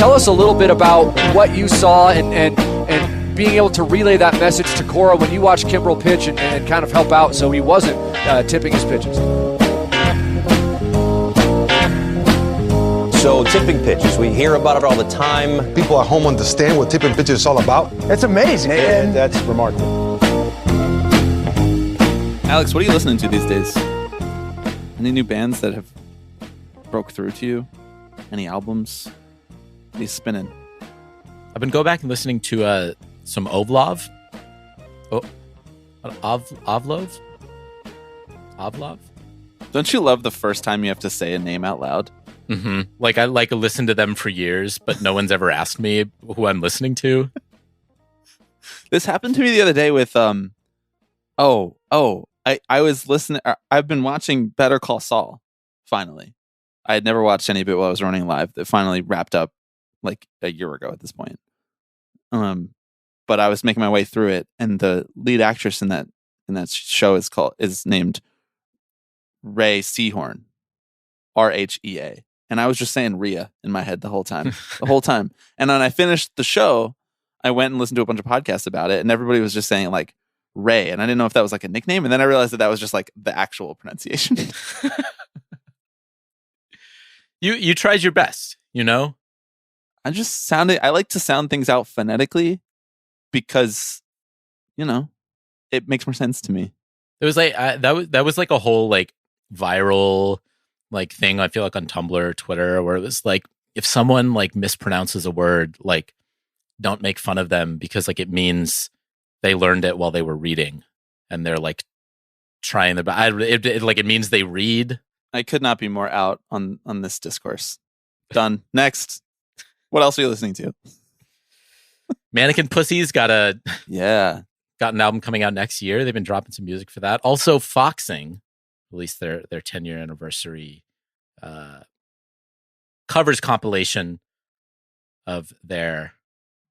Tell us a little bit about what you saw and being able to relay that message to Cora when you watched Kimbrel pitch and kind of help out so he wasn't tipping his pitches. So tipping pitches, we hear about it all the time. People at home understand what tipping pitches is all about. It's amazing. And that's remarkable. Alex, what are you listening to these days? Any new bands that have broke through to you? Any albums? What are you spinning? I've been going back and listening to some Ovlov. Ovlov? Don't you love the first time you have to say a name out loud? Mm-hmm. Like I listened to them for years, but no one's ever asked me who I'm listening to. This happened to me the other day with I was listening. I've been watching Better Call Saul. Finally, I had never watched any of it while I was running live. It finally wrapped up like a year ago at this point. But I was making my way through it, and the lead actress in that show is named Rhea Seehorn, Rhea, and I was just saying Rhea in my head the whole time. And when I finished the show, I went and listened to a bunch of podcasts about it, and everybody was just saying like Ray, and I didn't know if that was like a nickname, and then I realized that was just like the actual pronunciation. You tried your best, you know? I like to sound things out phonetically because, you know, it makes more sense to me. It was like that was like a whole like viral like thing, I feel like, on Tumblr or Twitter, where it was like, if someone like mispronounces a word, like don't make fun of them because like it means they learned it while they were reading and they're like trying it means they read. I could not be more out on this discourse. Done. Next. What else are you listening to? Mannequin Pussies got an album coming out next year. They've been dropping some music for that. Also, Foxing released their 10-year anniversary covers compilation of their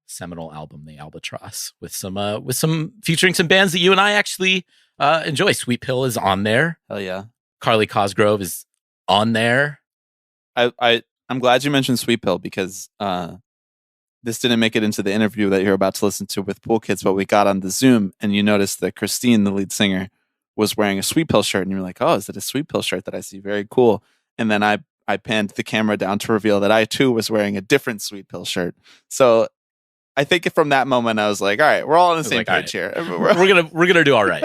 seminal album, The Albatross, with some featuring some bands that you and I actually enjoy. Sweet Pill is on there. Hell yeah. Carly Cosgrove is on there. I'm glad you mentioned Sweet Pill because this didn't make it into the interview that you're about to listen to with Pool Kids, but we got on the Zoom and you noticed that Christine, the lead singer, was wearing a Sweet Pill shirt, and you were like, "Oh, is it a Sweet Pill shirt that I see? Very cool." And then I panned the camera down to reveal that I too was wearing a different Sweet Pill shirt. So I think from that moment I was like, "All right, we're all on the same page here. We're gonna do all right."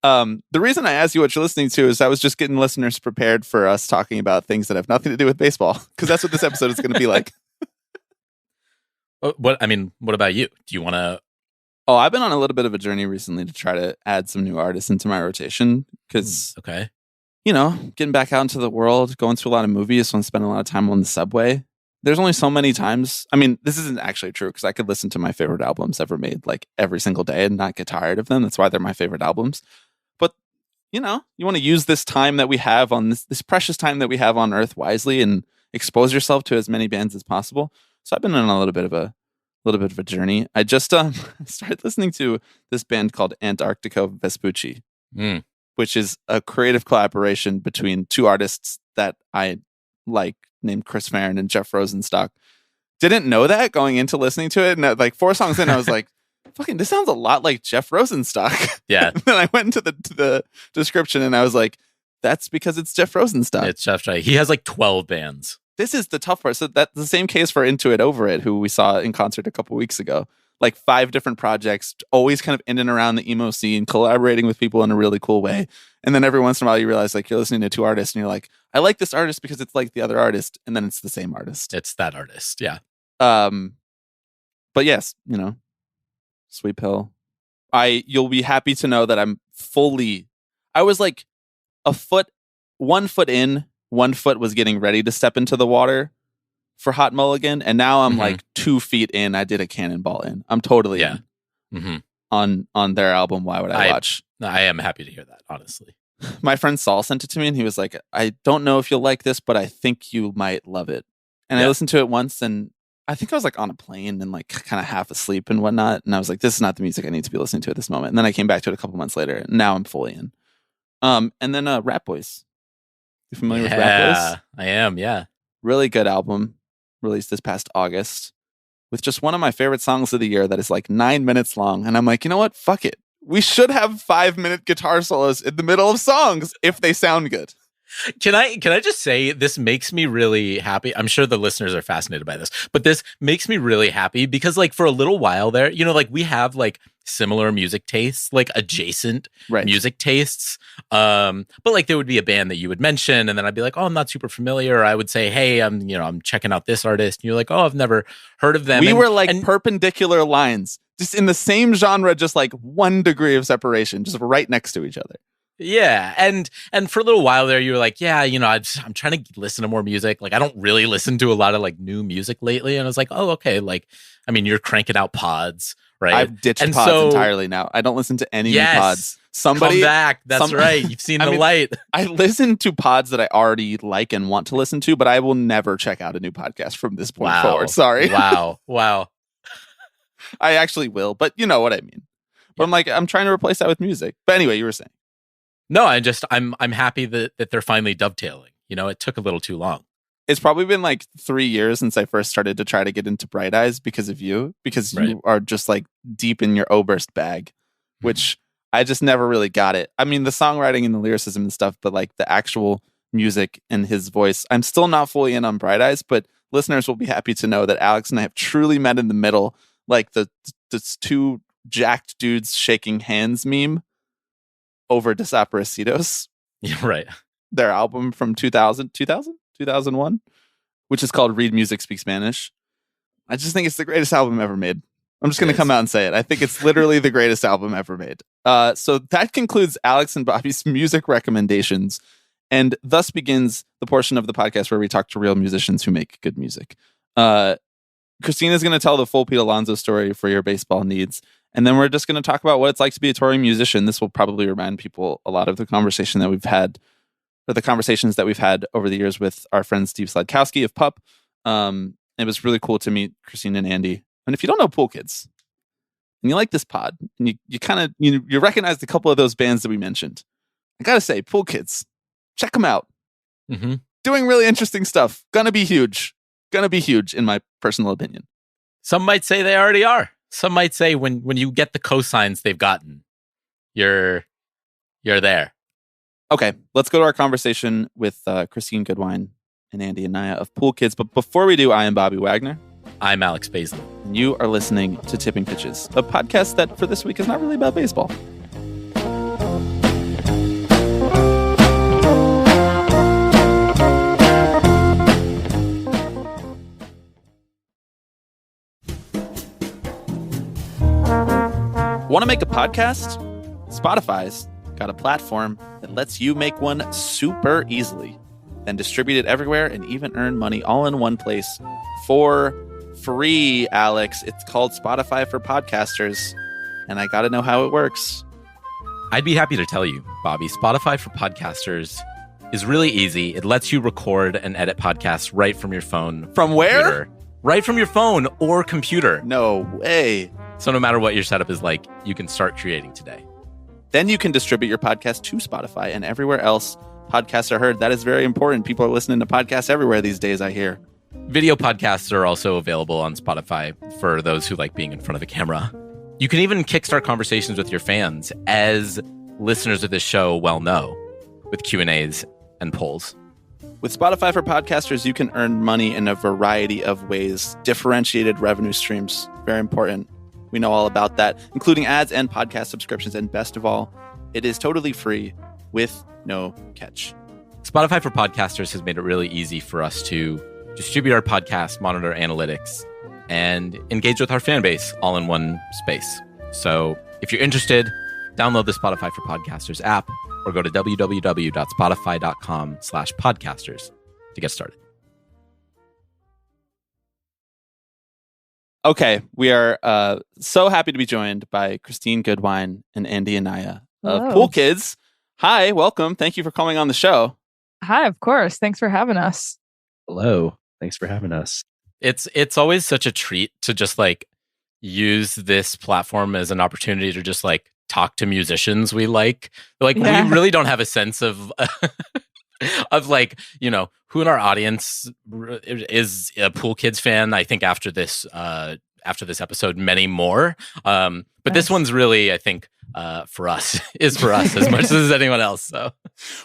The reason I asked you what you're listening to is I was just getting listeners prepared for us talking about things that have nothing to do with baseball, because that's what this episode is going to be like. What about you? Do you want to? Oh, I've been on a little bit of a journey recently to try to add some new artists into my rotation because, you know, getting back out into the world, going to a lot of movies, so I'm spending a lot of time on the subway. There's only so many times. I mean, this isn't actually true because I could listen to my favorite albums ever made like every single day and not get tired of them. That's why they're my favorite albums. But, you know, you want to use this time that we have on this precious time that we have on Earth wisely and expose yourself to as many bands as possible. So I've been on a little bit of a journey. I just started listening to this band called Antarctico Vespucci, which is a creative collaboration between two artists that I like, named Chris Farron and Jeff Rosenstock. Didn't know that going into listening to it, and like 4 songs in, I was like, "Fucking, this sounds a lot like Jeff Rosenstock." Yeah. And then I went into the description, and I was like, "That's because it's Jeff Rosenstock." It's Jeff. He has like 12 bands. This is the tough part. So that's the same case for Into It Over It, who we saw in concert a couple weeks ago. Like 5 different projects, always kind of in and around the emo scene, collaborating with people in a really cool way. And then every once in a while you realize like you're listening to 2 artists and you're like, I like this artist because it's like the other artist. And then it's the same artist. It's that artist. Yeah. But yes, you know, Sweet Pill. You'll be happy to know that I was like 1 foot in, 1 foot was getting ready to step into the water for Hot Mulligan, and now I'm like 2 feet in. I did a cannonball in. I'm totally in on their album. Why would I watch? I am happy to hear that, honestly. My friend Saul sent it to me, and he was like, "I don't know if you'll like this, but I think you might love it." And I listened to it once, and I think I was like on a plane and like kind of half asleep and whatnot, and I was like, "This is not the music I need to be listening to at this moment." And then I came back to it a couple months later, and now I'm fully in. And then Rat Boys. You familiar with Rat Boys? I am, yeah. Really good album. released this past August with just one of my favorite songs of the year that is like 9 minutes long. And I'm like, you know what? Fuck it. We should have 5-minute guitar solos in the middle of songs if they sound good. Can I just say this makes me really happy? I'm sure the listeners are fascinated by this, but this makes me really happy because like for a little while there, like we have like similar music tastes, like adjacent music tastes. But like there would be a band that you would mention and then I'd be like, oh, I'm not super familiar. Or I would say, hey, I'm checking out this artist. And you're like, oh, I've never heard of them. We were like perpendicular lines, just in the same genre, just like 1 degree of separation, just right next to each other. Yeah, and for a little while there, you were like, yeah, I'm trying to listen to more music. Like, I don't really listen to a lot of like new music lately. And I was like, oh, okay. Like, I mean, you're cranking out pods, right? I've ditched pods entirely now. I don't listen to any new pods. Somebody come back. That's right. You've seen the light. I listen to pods that I already like and want to listen to, but I will never check out a new podcast from this point forward. Sorry. Wow. I actually will, but you know what I mean. But I'm trying to replace that with music. But anyway, you were saying. No, I'm happy that they're finally dovetailing. It took a little too long. It's probably been like 3 years since I first started to try to get into Bright Eyes because of you, because you are just like deep in your Oberst bag, which I just never really got it. I mean, the songwriting and the lyricism and stuff, but like the actual music and his voice, I'm still not fully in on Bright Eyes, but listeners will be happy to know that Alex and I have truly met in the middle, like the 2 jacked dudes shaking hands meme over Desaparecidos. Yeah, right. Their album from 2001, which is called Read Music, Speak Spanish. I just think it's the greatest album ever made. I'm just going to come out and say it. I think it's literally the greatest album ever made. So that concludes Alex and Bobby's music recommendations, and thus begins the portion of the podcast where we talk to real musicians who make good music. Christina's going to tell the full Pete Alonso story for your baseball needs. And then we're just going to talk about what it's like to be a touring musician. This will probably remind people a lot of the conversation that we've had, or the conversations that we've had over the years with our friend Steve Sladkowski of Pup. It was really cool to meet Christina and Andy. And if you don't know Pool Kids, and you like this pod, and you kind of you recognized a couple of those bands that we mentioned, I gotta say, Pool Kids, check them out. Mm-hmm. Doing really interesting stuff. Gonna be huge in my personal opinion. Some might say they already are. Some might say when you get the cosigns they've gotten, you're there. Okay, let's go to our conversation with Christine Goodwyne and Andy Anaya of Pool Kids. But before we do, I am Bobby Wagner. I'm Alex Baisley. And you are listening to Tipping Pitches, a podcast that for this week is not really about baseball. Want to make a podcast? Spotify's got a platform that lets you make one super easily, then distribute it everywhere and even earn money all in one place for free, Alex. It's called Spotify for Podcasters, and I got to know how it works. I'd be happy to tell you, Bobby. Spotify for Podcasters is really easy. It lets you record and edit podcasts right from your phone. From where? Right from your phone or computer. No way. So no matter what your setup is like, you can start creating today. Then you can distribute your podcast to Spotify and everywhere else podcasts are heard. That is very important. People are listening to podcasts everywhere these days, I hear. Video podcasts are also available on Spotify for those who like being in front of the camera. You can even kickstart conversations with your fans, as listeners of this show well know, with Q&As and polls. With Spotify for Podcasters, you can earn money in a variety of ways. Differentiated revenue streams, very important. We know all about that, including ads and podcast subscriptions. And best of all, it is totally free with no catch. Spotify for Podcasters has made it really easy for us to distribute our podcasts, monitor analytics, and engage with our fan base all in one space. So if you're interested, download the Spotify for Podcasters app or go to www.spotify.com/podcasters to get started. Okay, we are so happy to be joined by Christine Goodwyne and Andy Anaya of Pool Kids. Hi, welcome. Thank you for coming on the show. Hi, of course. Thanks for having us. Hello. Thanks for having us. It's always such a treat to just like use this platform as an opportunity to just like talk to musicians we like. We really don't have a sense of of like, who in our audience is a Pool Kids fan. I think after this episode, many more. But this one's really, I think, for us as much as anyone else. So,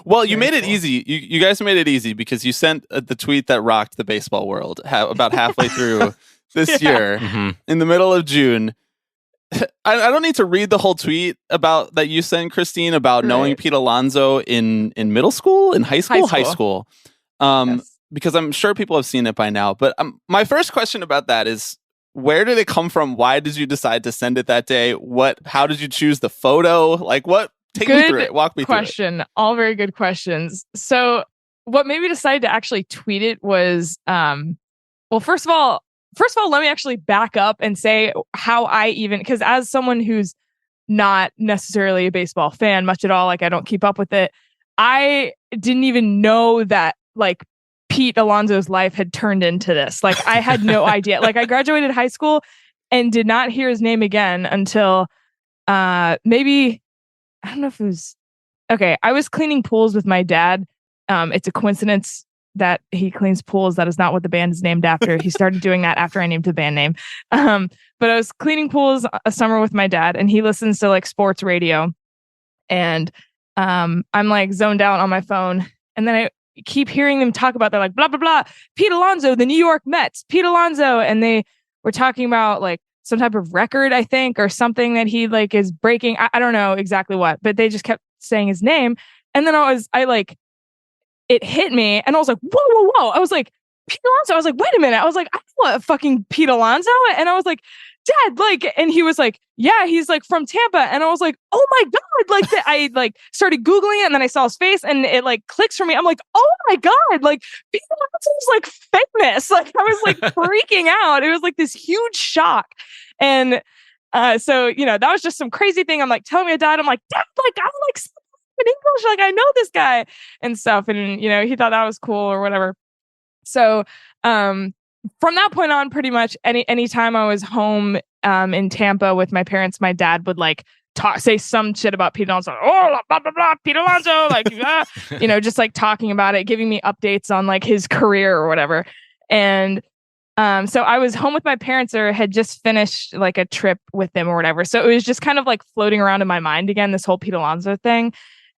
well, you made it easy. You guys made it easy because you sent the tweet that rocked the baseball world about halfway through this year, in the middle of June. I don't need to read the whole tweet about that you sent, Christine, about knowing Pete Alonso in middle school, in high school. Because I'm sure people have seen it by now. But my first question about that is, where did it come from? Why did you decide to send it that day? How did you choose the photo? Like, what? Take me through it. Walk me through it. Question. All very good questions. So, what made me decide to actually tweet it was, well, first of all, let me actually back up and say how I because as someone who's not necessarily a baseball fan much at all, like I don't keep up with it, I didn't even know that like Pete Alonso's life had turned into this. Like I had no idea. Like I graduated high school and did not hear his name again until maybe, I don't know if it was, okay, I was cleaning pools with my dad. It's a coincidence that he cleans pools. That is not what the band is named after. He started doing that after I named the band name. But I was cleaning pools a summer with my dad, and he listens to like sports radio. And I'm like zoned out on my phone. And then I keep hearing them talk about, they're like, blah, blah, blah, Pete Alonso, the New York Mets, Pete Alonso. And they were talking about like some type of record, I think, or something that he like is breaking. I don't know exactly what, but they just kept saying his name. And then it hit me and I was like, whoa, whoa, whoa. I was like, Pete Alonso. I was like, wait a minute. I was like, I want fucking Pete Alonso. And I was like, Dad, like, and he was like, yeah, he's like from Tampa. And I was like, oh my God. Like I like started Googling it and then I saw his face and it like clicks for me. I'm like, oh my God, like Pete Alonso's like famous. Like I was like freaking out. It was like this huge shock. And so, that was just some crazy thing. I'm like telling my dad, I'm like, Dad, like I'm like in English, like I know this guy and stuff. And, he thought that was cool or whatever. So, from that point on, pretty much any time I was home in Tampa with my parents, my dad would like say some shit about Pete Alonso. Oh, blah, blah, blah, Pete Alonso, like, just like talking about it, giving me updates on like his career or whatever. And so I was home with my parents or had just finished like a trip with them or whatever. So it was just kind of like floating around in my mind again, this whole Pete Alonso thing.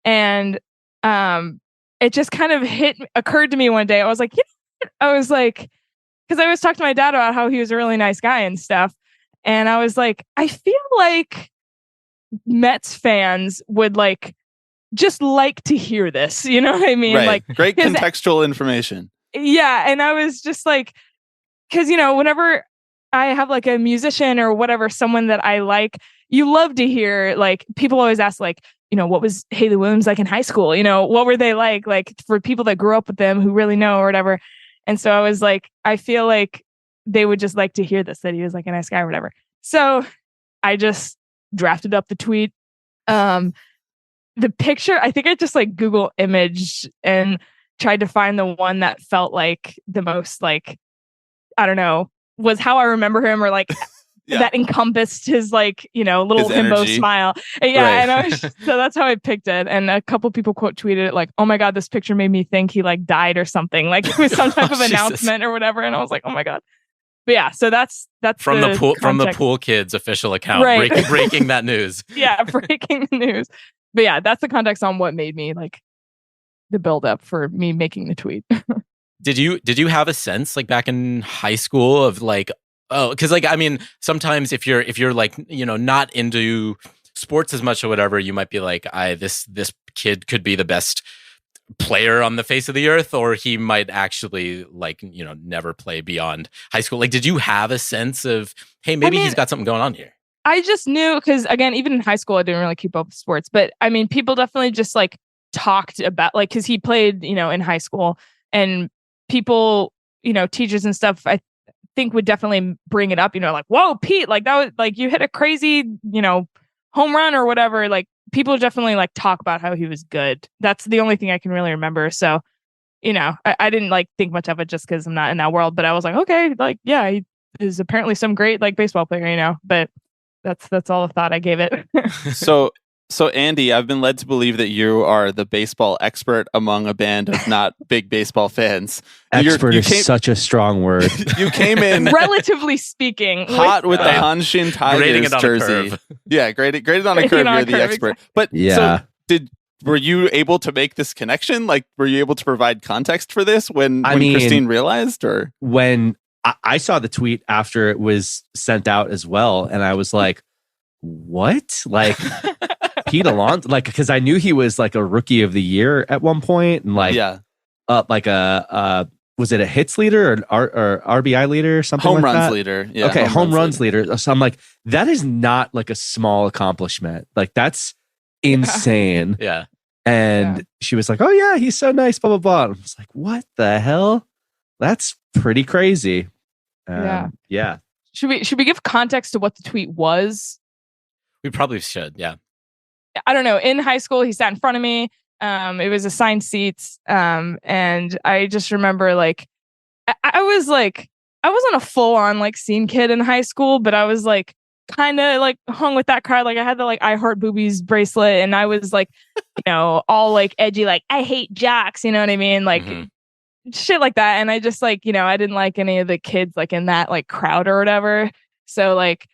And it just kind of occurred to me one day. I was like, because I was talking to my dad about how he was a really nice guy and stuff. And I was like, I feel like Mets fans would like just like to hear this. You know what I mean? Right. Like great contextual information. Yeah. And I was just like, because, whenever I have like a musician or whatever, someone that I like, you love to hear, like, people always ask, like, what was Hayley Williams like in high school? What were they like for people that grew up with them who really know or whatever. And so I was like, I feel like they would just like to hear this, that he was like a nice guy or whatever. So I just drafted up the tweet. The picture, I think I just like Google image and tried to find the one that felt like the most like, I don't know, was how I remember him or like that encompassed his like, little his himbo energy. smile. Yeah. Right. And so that's how I picked it. And a couple people quote tweeted it like, oh my God, this picture made me think he like died or something. Like it was some type of announcement or whatever. And I was like, oh my God. But yeah, so that's from the Pool Kids official account, right. breaking that news. Yeah, breaking the news. But yeah, that's the context on what made me like the build up for me making the tweet. Did you have a sense like back in high school of like, oh, because like I mean, sometimes if you're like not into sports as much or whatever, you might be like, this kid could be the best player on the face of the earth, or he might actually like never play beyond high school. Like, did you have a sense of, hey, maybe he's got something going on here? I just knew because again, even in high school, I didn't really keep up with sports, but I mean, people definitely just like talked about like because he played in high school and people teachers and stuff I think would definitely bring it up, like, whoa, Pete, like that was like you hit a crazy home run or whatever. Like people definitely like talk about how he was good. That's the only thing I can really remember. So I didn't like think much of it just because I'm not in that world, but I was like, okay, like yeah, he is apparently some great like baseball player, but that's all the thought I gave it. So So, Andy, I've been led to believe that you are the baseball expert among a band of not big baseball fans. Expert is such a strong word. You came in, relatively speaking, hot with the Hanshin Tigers jersey. Yeah, graded on a curve. You're the expert. But so were you able to make this connection? Like, were you able to provide context for this when Christine realized? Or when I saw the tweet after it was sent out as well, and I was like, "What?" Like. Pete Alonso, like, because I knew he was like a rookie of the year at one point, and like, like was it a hits leader or RBI leader or something? Home like runs that? leader. Yeah, okay, home runs leader. So I'm like, that is not like a small accomplishment. Like, that's insane. Yeah. And she was like, "Oh yeah, he's so nice." Blah blah blah. And I was like, "What the hell? That's pretty crazy." Yeah. Should we give context to what the tweet was? We probably should. Yeah. I don't know. In high school, he sat in front of me. It was assigned seats. And I just remember like, I wasn't a full on like scene kid in high school, but I was like kind of like hung with that crowd. Like I had the like I Heart Boobies bracelet, and I was like, all like edgy, like I hate Jocks. You know what I mean? Like shit like that. And I just like, I didn't like any of the kids like in that like crowd or whatever. So like,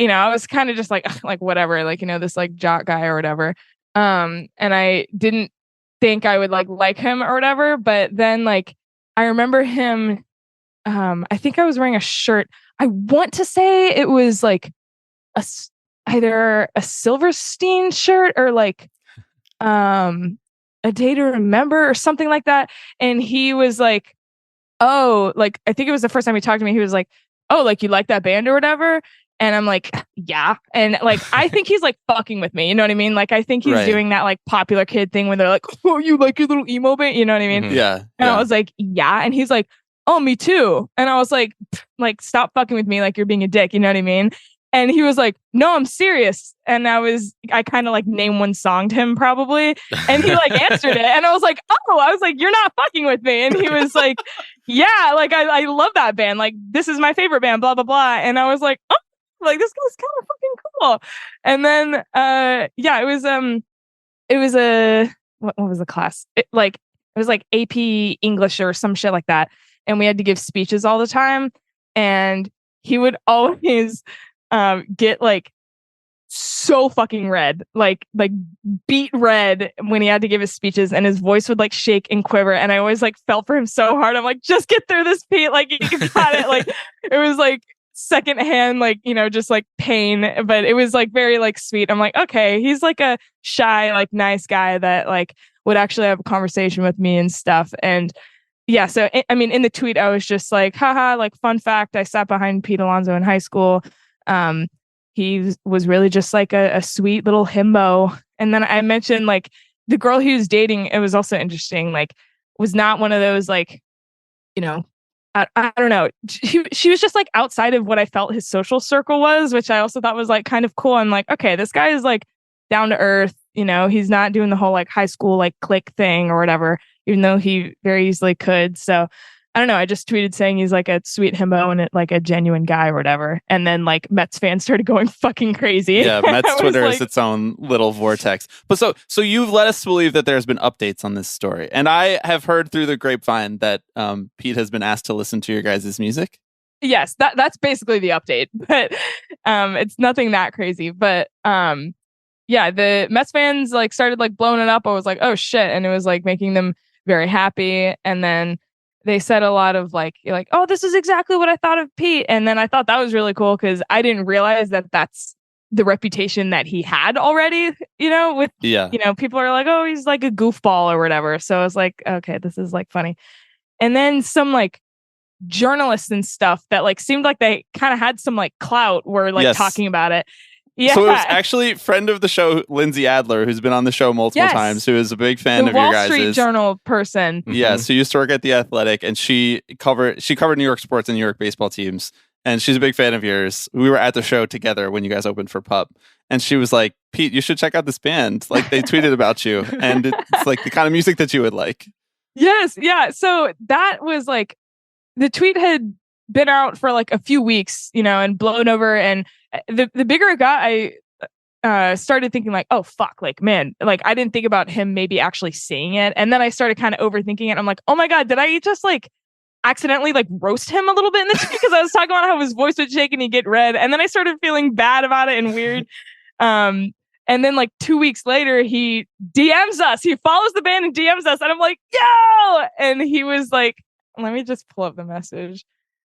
I was kind of just like whatever, like, this like jock guy or whatever. And I didn't think I would like him or whatever. But then like, I remember him, I think I was wearing a shirt. I want to say it was like either a Silverstein shirt or like, A Day to Remember or something like that. And he was like, oh, like, I think it was the first time he talked to me. He was like, oh, like you like that band or whatever. And I'm like, yeah. And like, I think he's like fucking with me. You know what I mean? Like, I think he's doing that like popular kid thing when they're like, oh, you like your little emo band? You know what I mean? Yeah. And I was like, yeah. And he's like, oh, me too. And I was like, stop fucking with me. Like, you're being a dick. You know what I mean? And he was like, no, I'm serious. And I kind of like name one song to him probably. And he like answered it. And I was like, you're not fucking with me. And he was like, yeah, like I love that band. Like, this is my favorite band, blah, blah, blah. And I was like, oh. Like, this guy's kind of fucking cool. And then it was a what was the class? It was like AP English or some shit like that. And we had to give speeches all the time. And he would always get like so fucking red, like beat red when he had to give his speeches, and his voice would like shake and quiver. And I always like felt for him so hard. I'm like, just get through this, Pete. Like, you got it. Like, it was like secondhand, like, just like pain, but it was like very like sweet. I'm like, okay, he's like a shy, like nice guy that like would actually have a conversation with me and stuff. And yeah, so I mean, in the tweet, I was just like, haha, like fun fact, I sat behind Pete Alonso in high school. He was really just like a sweet little himbo. And then I mentioned like the girl he was dating. It was also interesting, like was not one of those like, I don't know. She was just like outside of what I felt his social circle was, which I also thought was like kind of cool. I'm like, okay, this guy is like down to earth. He's not doing the whole like high school like clique thing or whatever, even though he very easily could. So I don't know. I just tweeted saying he's like a sweet himbo and like a genuine guy or whatever. And then like Mets fans started going fucking crazy. Yeah, Mets Twitter is its own little vortex. But so you've led us to believe that there's been updates on this story. And I have heard through the grapevine that Pete has been asked to listen to your guys' music. Yes, that's basically the update. But it's nothing that crazy. But yeah, the Mets fans like started like blowing it up. I was like, oh shit. And it was like making them very happy. And then they said a lot of like, oh, this is exactly what I thought of Pete. And then I thought that was really cool because I didn't realize that that's the reputation that he had already, with, people are like, oh, he's like a goofball or whatever. So I was like, okay, this is like funny. And then some like journalists and stuff that like seemed like they kind of had some like clout were like talking about it. Yeah. So it was actually friend of the show, Lindsay Adler, who's been on the show multiple times, who is a big fan of your guys'. The Wall Street Journal person. Yeah, so used to work at The Athletic, and she covered New York sports and New York baseball teams, and she's a big fan of yours. We were at the show together when you guys opened for Pup, and she was like, Pete, you should check out this band. Like, they tweeted about you, and it's like the kind of music that you would like. Yes, yeah. So that was like, the tweet had been out for like a few weeks, and blown over, and the bigger it got, started thinking like, oh fuck, like man, like I didn't think about him maybe actually seeing it, and then I started kind of overthinking it. I'm like, oh my god, did I just like accidentally like roast him a little bit in the tweet because I was talking about how his voice would shake and he'd get red, and then I started feeling bad about it and weird. And then like 2 weeks later, he DMs us. He follows the band and DMs us, and I'm like, yo! And he was like, let me just pull up the message.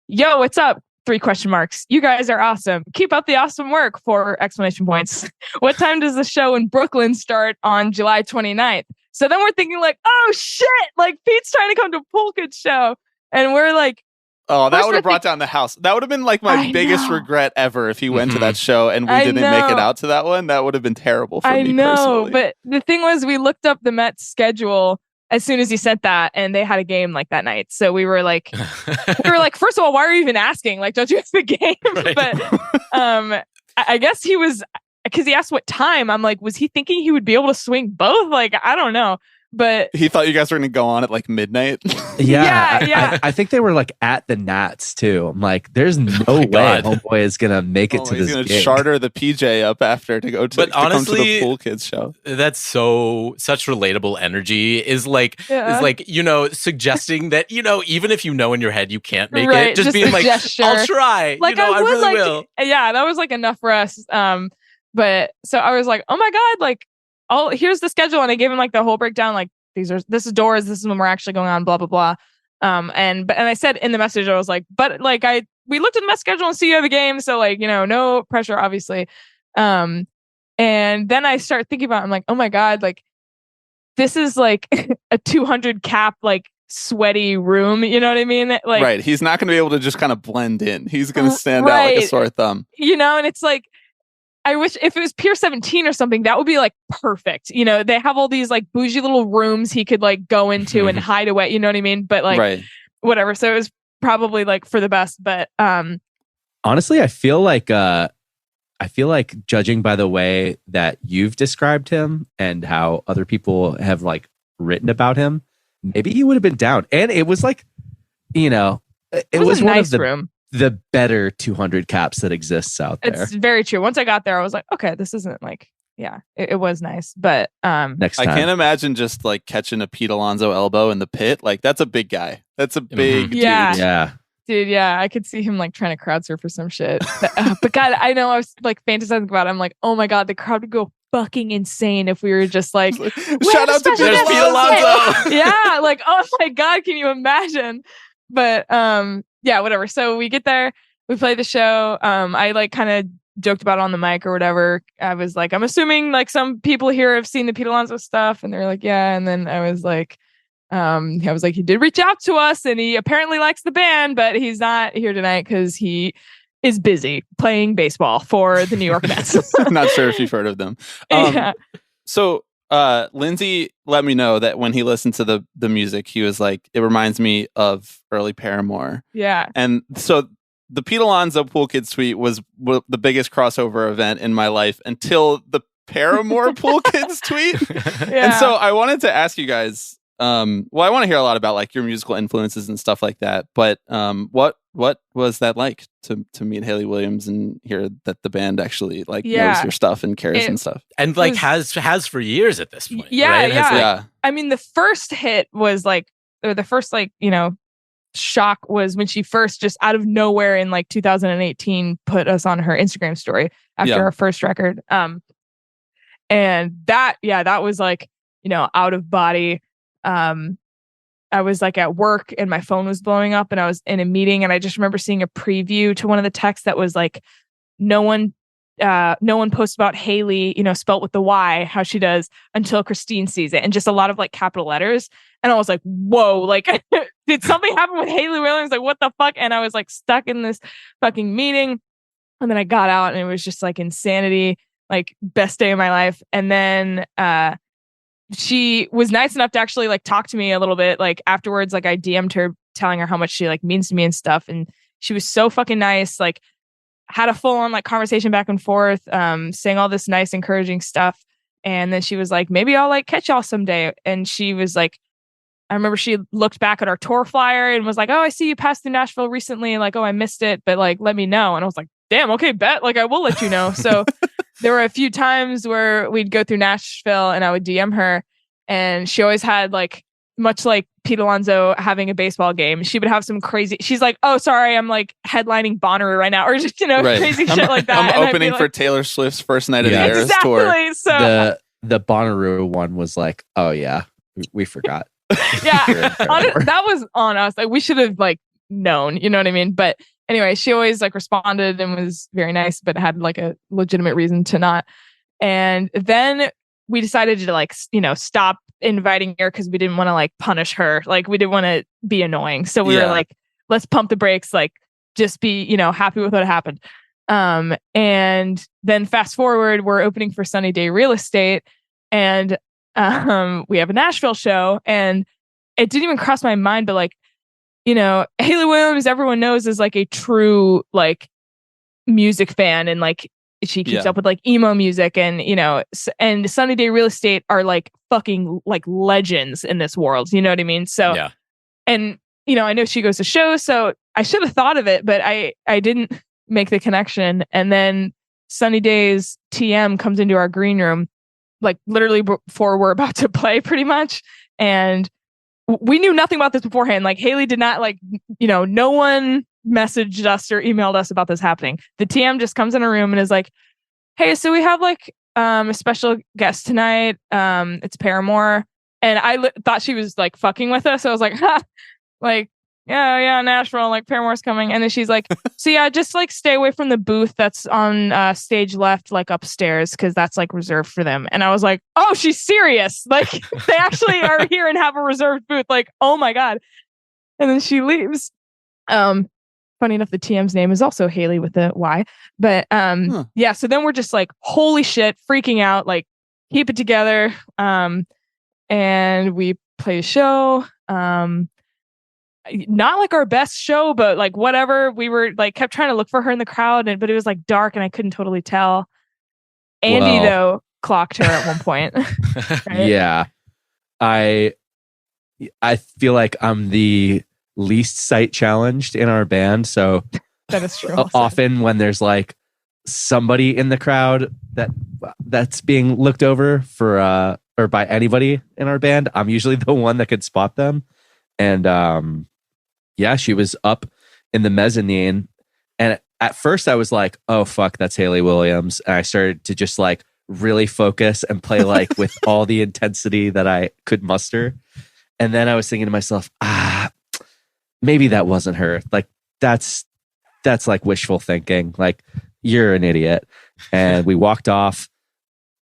Yo, what's up? 3 question marks. You guys are awesome. Keep up the awesome work. 4 exclamation points. What time does the show in Brooklyn start on July 29th? So then we're thinking like, oh shit, like Pete's trying to come to Pool Kids show. And we're like, oh, that would have brought down the house. That would have been like my biggest regret ever if he went to that show and we didn't make it out to that one. That would have been terrible for me personally. But the thing was, we looked up the Mets schedule as soon as he sent that, and they had a game like that night. So we were like, first of all, why are you even asking? Like, don't you have the game? Right. But I guess he was, because he asked what time. I'm like, was he thinking he would be able to swing both? Like, I don't know. But he thought you guys were going to go on at like midnight. Yeah. I think they were like at the Nats too. I'm like, there's no way homeboy is going to make it to this gonna gig. Charter the PJ up after to go to, but honestly, come to the Pool Kids show. That's such relatable energy is like suggesting that even if in your head you can't make it, just being like, gesture. I'll try. Like I really will. Yeah, that was like enough for us. But so I was like, oh my god, like, oh, here's the schedule, and I gave him like the whole breakdown, like this is doors, this is when we're actually going on, blah blah blah. And I said in the message, I was like, but like we looked at the Mets schedule and see you have a game, so like no pressure, obviously. And then I start thinking about it, I'm like, oh my god, like this is like a 200 cap like sweaty room, you know what I mean? Like, right, he's not going to be able to just kind of blend in. He's going to stand out like a sore thumb, and it's like, I wish if it was Pier 17 or something, that would be like perfect. They have all these like bougie little rooms he could like go into and hide away. You know what I mean? But like, whatever. So it was probably like for the best. But honestly, I feel like judging by the way that you've described him and how other people have like written about him, maybe he would have been down. And it was like, it was a one nice of room. The better 200 caps that exists out there. It's very true. Once I got there, I was like, okay, this isn't like, it was nice. But next time. I can't imagine just like catching a Pete Alonso elbow in the pit. Like that's a big guy. That's a big dude. Yeah. Dude, yeah, I could see him like trying to crowd surf or some shit. But God, I know I was like fantasizing about it. I'm like, oh my God, the crowd would go fucking insane if we were just like, shout out to Pete Alonso. Yeah, like, oh my God, can you imagine? But yeah, whatever. So we get there, we play the show. I like kind of joked about it on the mic or whatever. I was like, I'm assuming like some people here have seen the Pete Alonso stuff, and they're like, yeah. And then I was like, he did reach out to us, and he apparently likes the band, but he's not here tonight because he is busy playing baseball for the New York Mets. Not sure if you've heard of them. So Lindsay let me know that when he listened to the music, he was like, it reminds me of early Paramore. Yeah. And so the Pete Alonso Pool Kids tweet was the biggest crossover event in my life until the Paramore Pool Kids tweet. Yeah. And so I wanted to ask you guys, I want to hear a lot about like your musical influences and stuff like that. But what was that like to meet Hayley Williams and hear that the band actually like knows your stuff and cares and stuff, and like has for years at this point? Yeah, right? yeah. I mean, the first hit was like, or the first like shock was when she first just out of nowhere in like 2018 put us on her Instagram story after our first record. And that was like out of body. I was like at work and my phone was blowing up and I was in a meeting, and I just remember seeing a preview to one of the texts that was like, no one posts about Hayley, spelt with the Y, how she does, until Christine sees it, and just a lot of like capital letters. And I was like, whoa, like did something happen with Hayley Williams? Like, what the fuck? And I was like stuck in this fucking meeting. And then I got out and it was just like insanity, like best day of my life. And then, she was nice enough to actually like talk to me a little bit like afterwards. Like I DM'd her telling her how much she like means to me and stuff, and she was so fucking nice. Like had a full on like conversation back and forth, saying all this nice encouraging stuff. And then she was like, maybe I'll like catch y'all someday. And she was like, I remember she looked back at our tour flyer and was like, oh, I see you passed through Nashville recently, like, oh, I missed it, but like let me know. And I was like, damn, okay, bet, like I will let you know. So there were a few times where we'd go through Nashville and I would DM her, and she always had like, much like Pete Alonso having a baseball game, she would have some crazy, she's like, oh, sorry, I'm like headlining Bonnaroo right now, or just, crazy shit like that. I'm opening for Taylor Swift's first night of the Eras tour. So the Bonnaroo one was like, oh yeah, we forgot. Yeah, that was on us. Like, we should have like known, you know what I mean? But anyway, she always like responded and was very nice, but had like a legitimate reason to not. And then we decided to like, stop inviting her because we didn't want to like punish her. Like, we didn't want to be annoying. So we were like, let's pump the brakes, like just be, happy with what happened. And then fast forward, we're opening for Sunny Day Real Estate, and we have a Nashville show, and it didn't even cross my mind, but like, Hayley Williams, everyone knows, is like a true like music fan, and like she keeps up with like emo music, and and Sunny Day Real Estate are like fucking like legends in this world. You know what I mean? So and I know she goes to shows, so I should have thought of it, but I didn't make the connection. And then Sunny Day's TM comes into our green room, like literally before we're about to play, pretty much, and we knew nothing about this beforehand. Like, Hayley did not like, no one messaged us or emailed us about this happening. The TM just comes in a room and is like, hey, so we have like a special guest tonight. It's Paramore. And I thought she was like fucking with us. So I was like, ha, like, yeah, Nashville, like Paramore's coming. And then she's like, so yeah, just like stay away from the booth that's on stage left, like upstairs, because that's like reserved for them. And I was like, oh, she's serious. Like, they actually are here and have a reserved booth. Like, oh my God. And then she leaves. Funny enough, the TM's name is also Hayley with a Y. But yeah, so then we're just like, holy shit, freaking out, like, keep it together. And we play a show. Not like our best show, but like whatever. We were like kept trying to look for her in the crowd, but it was like dark and I couldn't totally tell. Andy though clocked her at one point. Right? Yeah, I feel like I'm the least sight challenged in our band, so that is true. Often when there's like somebody in the crowd that's being looked over for or by anybody in our band, I'm usually the one that could spot them. And yeah, she was up in the mezzanine, and at first I was like, oh fuck, that's Hayley Williams, and I started to just like really focus and play like with all the intensity that I could muster. And then I was thinking to myself, maybe that wasn't her. Like that's like wishful thinking. Like, you're an idiot. And we walked off,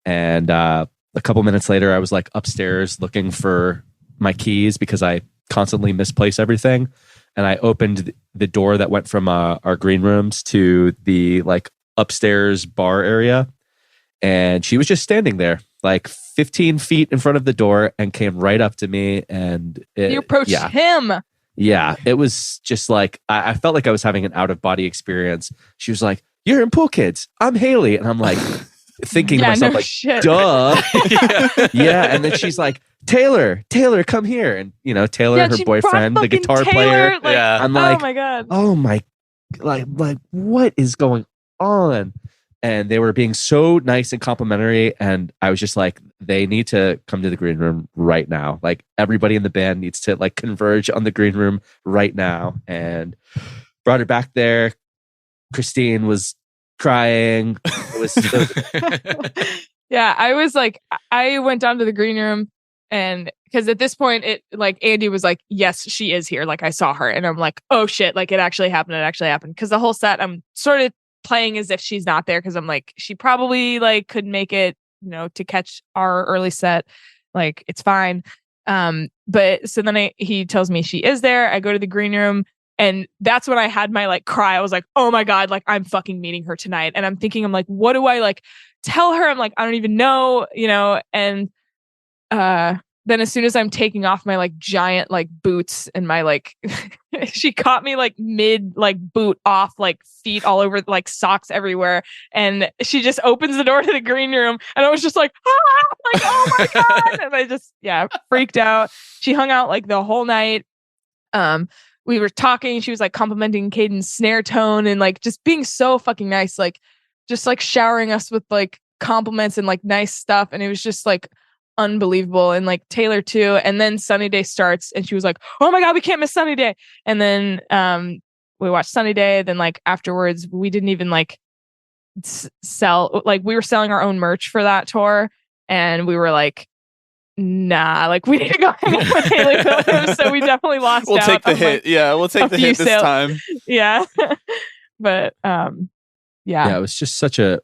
and a couple minutes later I was like upstairs looking for my keys because I constantly misplace everything. And I opened the door that went from our green rooms to the like upstairs bar area. And she was just standing there like 15 feet in front of the door and came right up to me. And you approached him. Yeah. It was just like, I felt like I was having an out of body experience. She was like, you're in Pool Kids. I'm Hayley. And I'm like thinking to myself, like, shit. Duh. Yeah. And then she's like, Taylor, come here. And Taylor, her boyfriend, the guitar player. Like, I'm like, oh my God. Oh my, like what is going on? And they were being so nice and complimentary. And I was just like, they need to come to the green room right now. Like, everybody in the band needs to like converge on the green room right now. And brought her back there. Christine was crying. It was yeah, I was like, I went down to the green room. And because at this point, it like Andy was like, yes, she is here. Like, I saw her, and I'm like, oh shit, like it actually happened. It actually happened. Because the whole set, I'm sort of playing as if she's not there, because I'm like, she probably like could make it, to catch our early set. Like, it's fine. But so then he tells me she is there. I go to the green room, and that's when I had my like cry. I was like, oh my God, like I'm fucking meeting her tonight. And I'm thinking, I'm like, what do I like tell her? I'm like, I don't even know, and then as soon as I'm taking off my like giant like boots and my like she caught me like mid like boot off, like feet all over, like socks everywhere, and she just opens the door to the green room, and I was just like, like, oh my God. And I just freaked out. She hung out like the whole night. We were talking, she was like complimenting Caden's snare tone and like just being so fucking nice. Like, just like showering us with like compliments and like nice stuff. And it was just like unbelievable. And like Taylor too. And then Sunny Day starts and she was like, oh my God, we can't miss Sunny Day. And then we watched Sunny Day. Then like afterwards, we didn't even like sell, like we were selling our own merch for that tour. And we were like, nah, like we need to go hang out with Hayley Williams. So we definitely lost We'll out take the on, hit. like, Yeah, we'll take the hit this time. Yeah. But yeah, it was just such a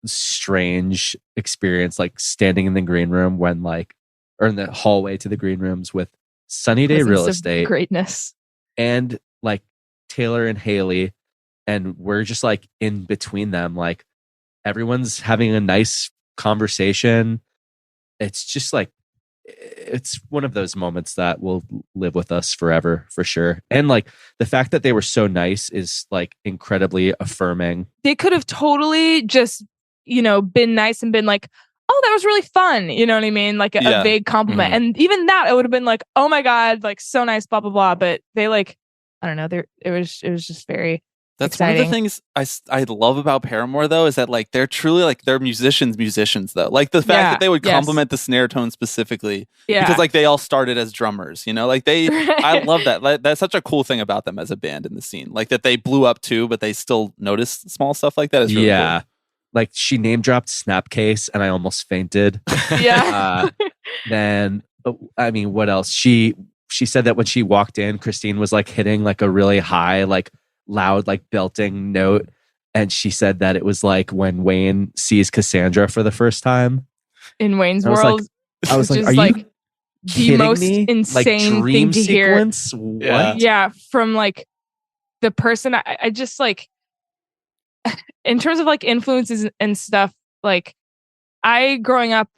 strange experience, like standing in the green room when like, or in the hallway to the green rooms with Sunny Day Real Estate greatness and like Taylor and Hayley, and we're just like in between them, like everyone's having a nice conversation. It's just like, it's one of those moments that will live with us forever for sure. And like the fact that they were so nice is like incredibly affirming. They could have totally just, you know, been nice and been like, oh, that was really fun. You know what I mean? Like a vague compliment. And even that, it would have been like, oh my God, like so nice, blah, blah, blah. But they like, I don't know. It was just very That's exciting. one of the things I love about Paramore, though, is that like they're truly like they're musicians, though. Like the fact that they would compliment the snare tone specifically, because like they all started as drummers, you know. Like they, I love that. Like, that's such a cool thing about them as a band in the scene. Like that they blew up too, but they still notice small stuff like that. Is really cool. Like she name dropped Snapcase, and I almost fainted. Then I mean, what else? She said that when she walked in, Christine was like hitting like a really high, like loud, like belting note. And she said that it was like when Wayne sees Cassandra for the first time. In Wayne's World. I was like, are you the most me? insane like, dream thing to sequence? hear. What? Yeah, from like the person I just like, in terms of like influences and stuff, like I growing up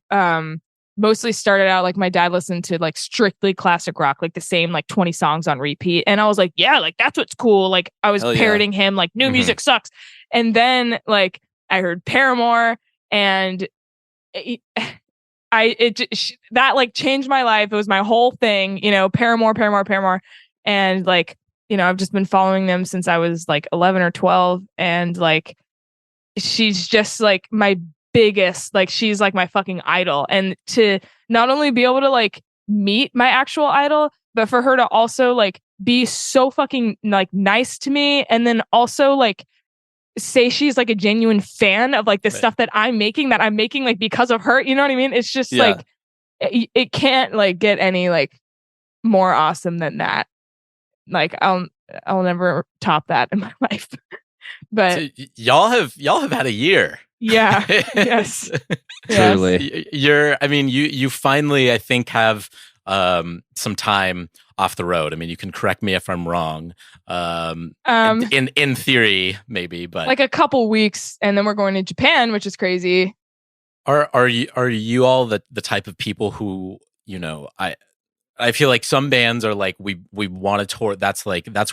mostly started out like my dad listened to like strictly classic rock, like the same like 20 songs on repeat. And I was like, yeah, like that's what's cool. Like I was parroting him like new music sucks. And then like I heard Paramore and that like changed my life. It was my whole thing, you know, Paramore. And like, you know, I've just been following them since I was like 11 or 12. And like, she's just like my biggest, like she's like my fucking idol. And to not only be able to like meet my actual idol, but for her to also like be so fucking like nice to me, and then also like say she's like a genuine fan of like the stuff that I'm making like because of her, you know what I mean? It's just like it can't like get any like more awesome than that. Like I'll never top that in my life. But so y'all have had a year. Yeah. Yes. Truly. You finally, I think, have some time off the road. I mean, you can correct me if I'm wrong. In theory, maybe, but like a couple weeks, and then we're going to Japan, which is crazy. Are you all the type of people who, you know, I feel like some bands are like, we want to tour. That's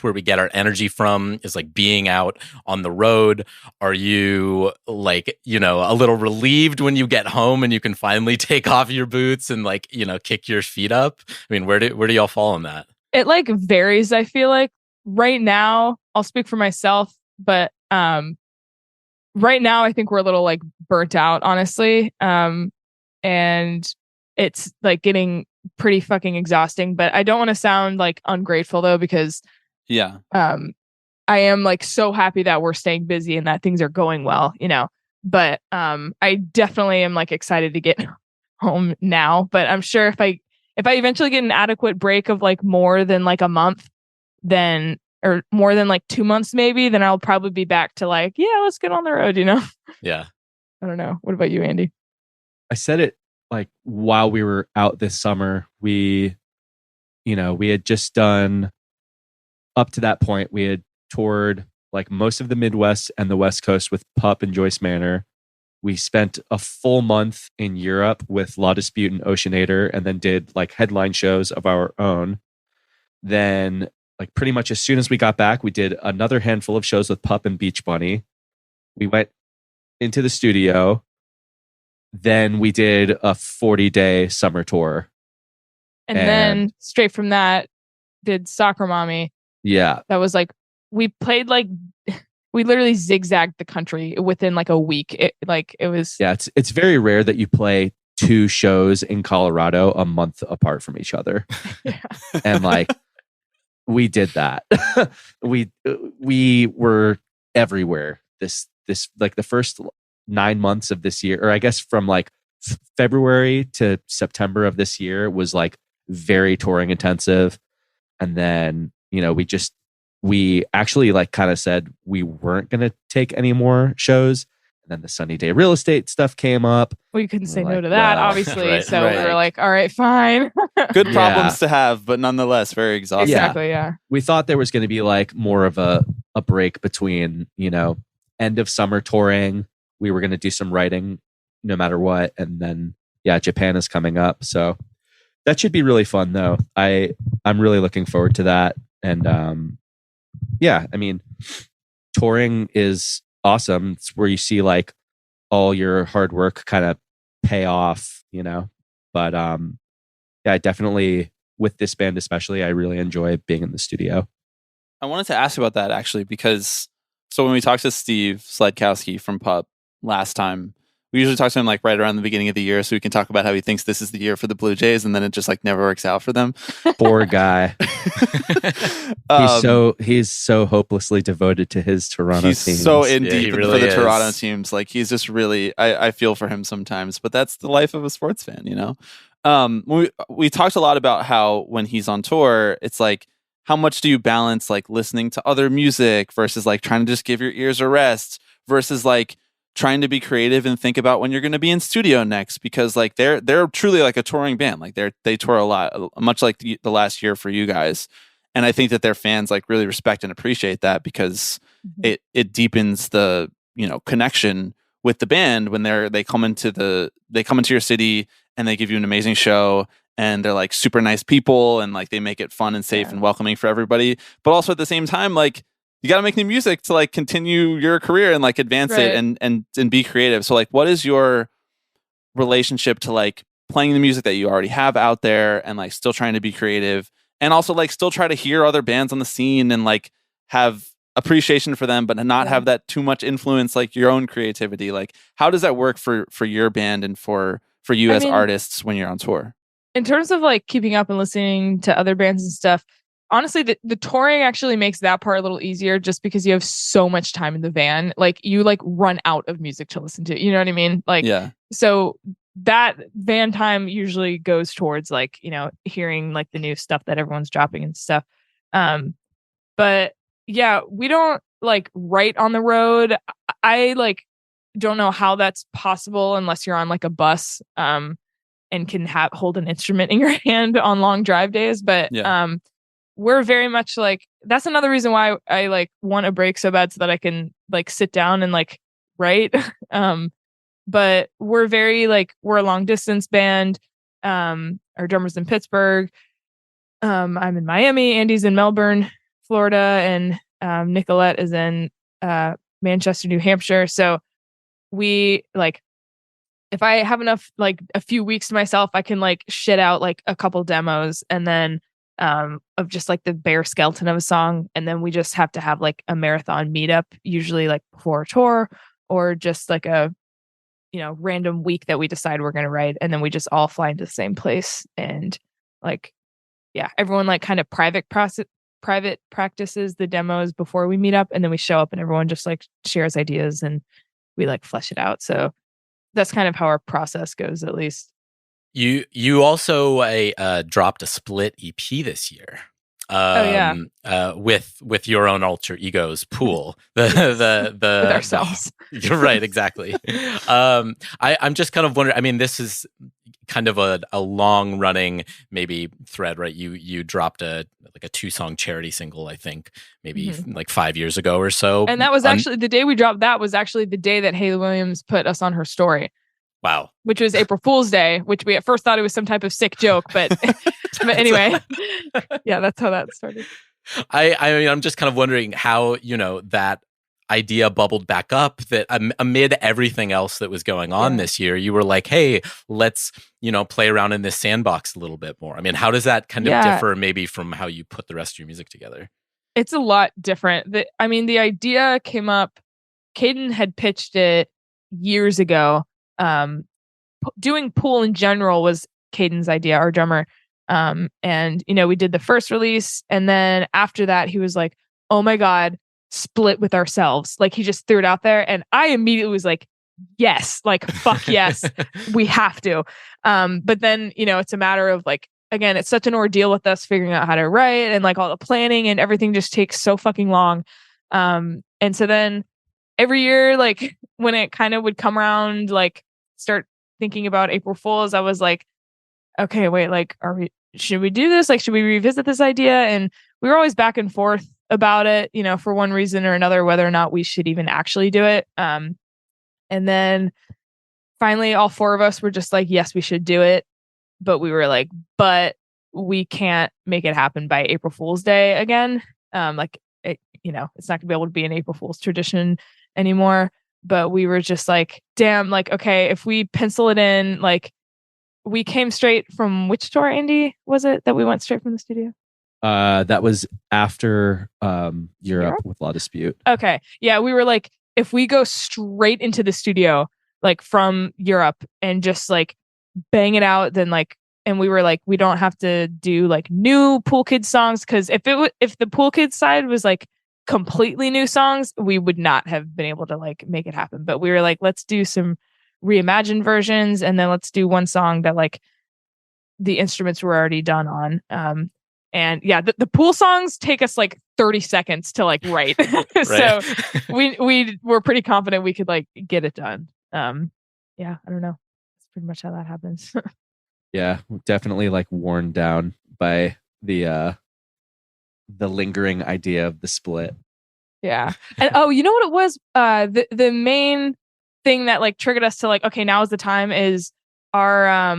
where we get our energy from, is like being out on the road. Are you like, you know, a little relieved when you get home and you can finally take off your boots and like, you know, kick your feet up? I mean, where do y'all fall on that? It like varies. I feel like right now, I'll speak for myself, but right now I think we're a little like burnt out, honestly. And it's like getting pretty fucking exhausting, but I don't want to sound like ungrateful though, because I am like so happy that we're staying busy and that things are going well, you know. But I definitely am like excited to get home now. But I'm sure if I eventually get an adequate break of like more than like a month, then, or more than like 2 months maybe, then I'll probably be back to like, yeah, let's get on the road, you know. Yeah. I don't know. What about you, Andy? I said it like while we were out this summer, we had just done, up to that point, we had toured like most of the Midwest and the West Coast with Pup and Joyce Manor. We spent a full month in Europe with La Dispute and Oceanator, and then did like headline shows of our own. Then like pretty much as soon as we got back, we did another handful of shows with Pup and Beach Bunny. We went into the studio. Then we did a 40-day summer tour. And then straight from that, did Soccer Mommy. Yeah. That was like, we played like we literally zigzagged the country within like a week. It was. Yeah, it's very rare that you play 2 shows in Colorado a month apart from each other. Yeah. And like we did that. we were everywhere this like the first 9 months of this year, or I guess from like February to September of this year was like very touring intensive. And then, you know, we actually like kind of said we weren't going to take any more shows. And then the Sunny Day real estate stuff came up. Well, you couldn't say no to that, obviously. Right, so right. we were like, all right, fine. Good problems to have, but nonetheless very exhausting. Exactly, yeah. We thought there was going to be like more of a break between, you know, end of summer touring. We were going to do some writing no matter what. And then, yeah, Japan is coming up. So that should be really fun though. I'm really looking forward to that. And yeah, I mean, touring is awesome. It's where you see like all your hard work kind of pay off, you know. But yeah, definitely with this band especially, I really enjoy being in the studio. I wanted to ask about that actually, because so when we talked to Steve Sledkowski from Pup last time, we usually talk to him like right around the beginning of the year so we can talk about how he thinks this is the year for the Blue Jays, and then it just like never works out for them. Poor guy. He's so hopelessly devoted to his Toronto teams. He's so in deep really for the is. Toronto teams. Like he's just really, I feel for him sometimes, but that's the life of a sports fan, you know? We talked a lot about how when he's on tour, it's like, how much do you balance like listening to other music versus like trying to just give your ears a rest versus like trying to be creative and think about when you're going to be in studio next, because like they're truly like a touring band. Like they tour a lot, much like the last year for you guys. And I think that their fans like really respect and appreciate that, because it deepens the, you know, connection with the band when they come into your city and they give you an amazing show and they're like super nice people and like they make it fun and safe and welcoming for everybody. But also at the same time, like, you got to make new music to like continue your career and like advance it and be creative. So like, what is your relationship to like playing the music that you already have out there and like still trying to be creative and also like still try to hear other bands on the scene and like have appreciation for them, but not have that too much influence like your own creativity? Like, how does that work for your band and for you as artists when you're on tour? In terms of like keeping up and listening to other bands and stuff, honestly, the touring actually makes that part a little easier just because you have so much time in the van. Like you like run out of music to listen to. You know what I mean? Like, so that van time usually goes towards like, you know, hearing like the new stuff that everyone's dropping and stuff. But yeah, we don't like write on the road. I like don't know how that's possible unless you're on like a bus and can hold an instrument in your hand on long drive days. But we're very much like, that's another reason why I like want a break so bad, so that I can like sit down and like write. But we're very like, we're a long distance band. Our drummer's in Pittsburgh. I'm in Miami. Andy's in Melbourne, Florida, and Nicolette is in Manchester, New Hampshire. So we like, if I have enough, like a few weeks to myself, I can like shit out like a couple demos and then of just like the bare skeleton of a song. And then we just have to have like a marathon meetup, usually like before a tour or just like a, you know, random week that we decide we're going to write. And then we just all fly into the same place. And like, yeah, everyone like kind of private practices the demos before we meet up. And then we show up and everyone just like shares ideas and we like flesh it out. So that's kind of how our process goes, at least. You also dropped a split EP this year. With your own alter egos pool. With ourselves. You're right, exactly. I'm just kind of wondering, I mean, this is kind of a long running maybe thread, right? You dropped a 2-song charity single, I think, maybe like 5 years ago or so. And that was actually the day we dropped that was actually the day that Hayley Williams put us on her story. Wow. Which was April Fool's Day, which we at first thought it was some type of sick joke, but but anyway. Yeah, that's how that started. I mean, I'm just kind of wondering how, you know, that idea bubbled back up, that amid everything else that was going on this year, you were like, hey, let's, you know, play around in this sandbox a little bit more. I mean, how does that kind of differ maybe from how you put the rest of your music together? It's a lot different. I mean, the idea came up. Caden had pitched it years ago. Doing Pool in general was Caden's idea, our drummer. And we did the first release, and then after that, he was like, "Oh my god, split with ourselves!" Like he just threw it out there, and I immediately was like, "Yes, like fuck yes, we have to." But then it's a matter of like, again, it's such an ordeal with us figuring out how to write, and like all the planning and everything just takes so fucking long. And so then every year, like when it kind of would come around, like start thinking about April Fools, I was like, okay, wait, like, should we do this? Like, should we revisit this idea? And we were always back and forth about it, for one reason or another, whether or not we should even actually do it. And then finally, all four of us were just like, yes, we should do it. But we were like, but we can't make it happen by April Fool's Day again. It's not gonna be able to be an April Fool's tradition anymore. But we were just like, damn, like, okay, if we pencil it in, like, we came straight from which tour, Andy, was it that we went straight from the studio? That was after Europe with La Dispute. Okay. Yeah, we were like, if we go straight into the studio, like from Europe and just like bang it out, then like, and we were like, we don't have to do like new Pool Kids songs, because if the Pool Kids side was like completely new songs, we would not have been able to like make it happen. But we were like, let's do some reimagined versions, and then let's do one song that like the instruments were already done on. And yeah, the Pool songs take us like 30 seconds to like write. So we were pretty confident we could like get it done. Yeah, I don't know. That's pretty much how that happens. Yeah, definitely like worn down by the lingering idea of the split. Yeah. And you know what it was? The main thing that like triggered us to like, okay, now is the time, is our